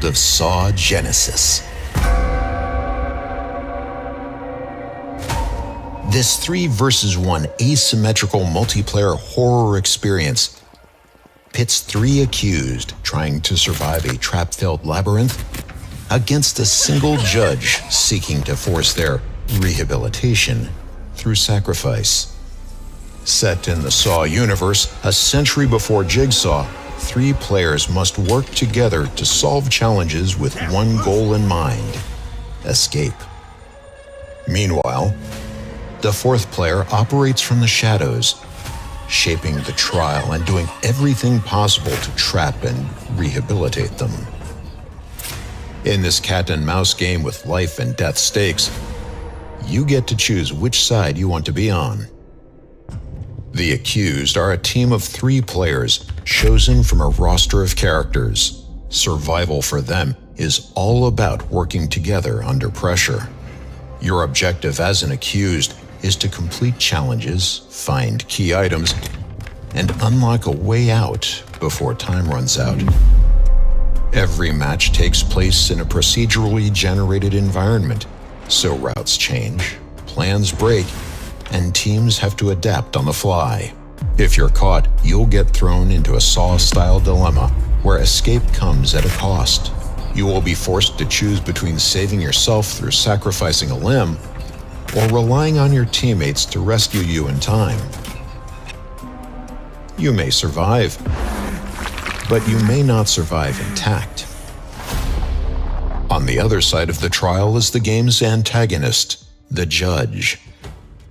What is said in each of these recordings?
world of Saw Genesis. This 3 versus 1 asymmetrical multiplayer horror experience pits 3 accused trying to survive a trap-filled labyrinth against a single judge seeking to force their rehabilitation through sacrifice. Set in the Saw universe, a century before Jigsaw, 3 players must work together to solve challenges with one goal in mind: escape. Meanwhile, the 4th player operates from the shadows, shaping the trial and doing everything possible to trap and rehabilitate them. In this cat and mouse game with life and death stakes, you get to choose which side you want to be on. The accused are a team of 3 players chosen from a roster of characters. Survival for them is all about working together under pressure. Your objective as an accused is to complete challenges, find key items, and unlock a way out before time runs out. Every match takes place in a procedurally generated environment, so routes change, plans break, and teams have to adapt on the fly. If you're caught, you'll get thrown into a Saw-style dilemma where escape comes at a cost. You will be forced to choose between saving yourself through sacrificing a limb or relying on your teammates to rescue you in time. You may survive, but you may not survive intact. On the other side of the trial is the game's antagonist, the judge.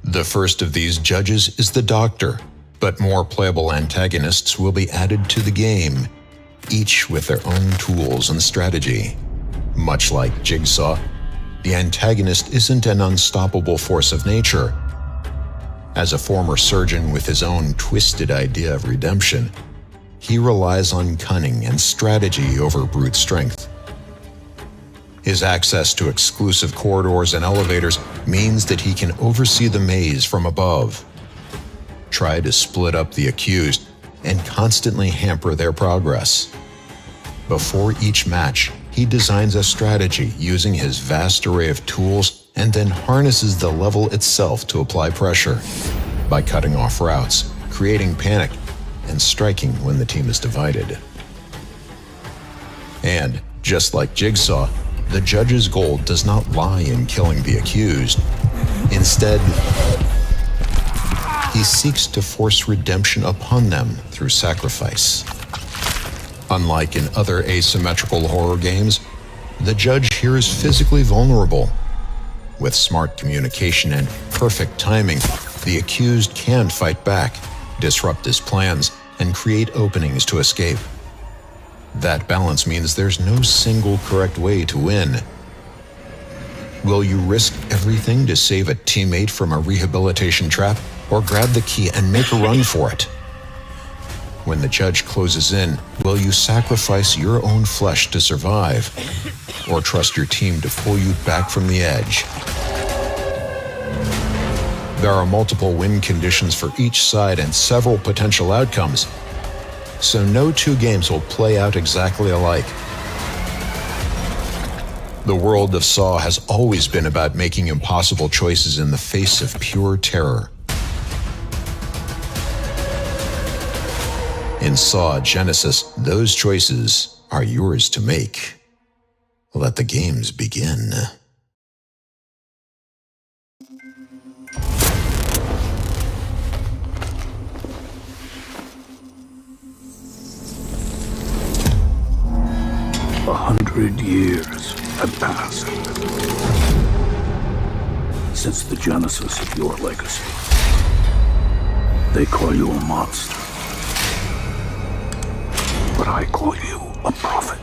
The first of these judges is the doctor, but more playable antagonists will be added to the game, each with their own tools and strategy. Much like Jigsaw, the antagonist isn't an unstoppable force of nature. As a former surgeon with his own twisted idea of redemption, he relies on cunning and strategy over brute strength. His access to exclusive corridors and elevators means that he can oversee the maze from above, try to split up the accused, and constantly hamper their progress. Before each match, he designs a strategy using his vast array of tools and then harnesses the level itself to apply pressure by cutting off routes, creating panic, and striking when the team is divided. And, just like Jigsaw, the judge's goal does not lie in killing the accused. Instead, he seeks to force redemption upon them through sacrifice. Unlike in other asymmetrical horror games, the judge here is physically vulnerable. With smart communication and perfect timing, the accused can fight back, disrupt his plans, and create openings to escape. That balance means there's no single correct way to win. Will you risk everything to save a teammate from a rehabilitation trap, or grab the key and make a run for it? When the judge closes in, will you sacrifice your own flesh to survive, or trust your team to pull you back from the edge? There are multiple win conditions for each side and several potential outcomes, so no 2 games will play out exactly alike. The world of Saw has always been about making impossible choices in the face of pure terror. In Saw Genesis, those choices are yours to make. Let the games begin. "100 years have passed since the genesis of your legacy. They call you a monster, but I call you a prophet.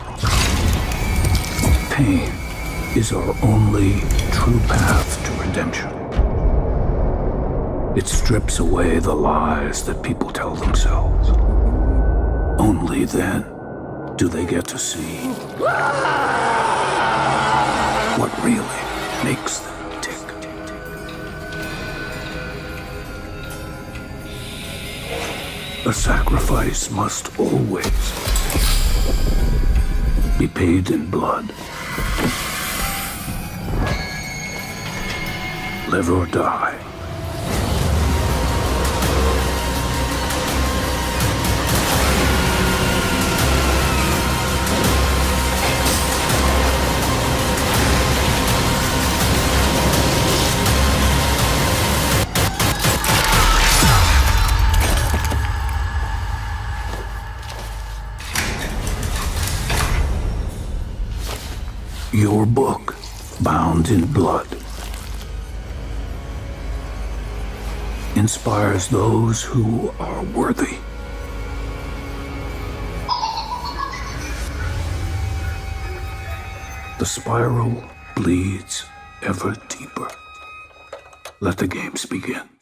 Pain is our only true path to redemption. It strips away the lies that people tell themselves. Only then do they get to see what really makes them tick. A sacrifice must always be paid in blood. Live or die. Your book, bound in blood, inspires those who are worthy. The spiral bleeds ever deeper. Let the games begin.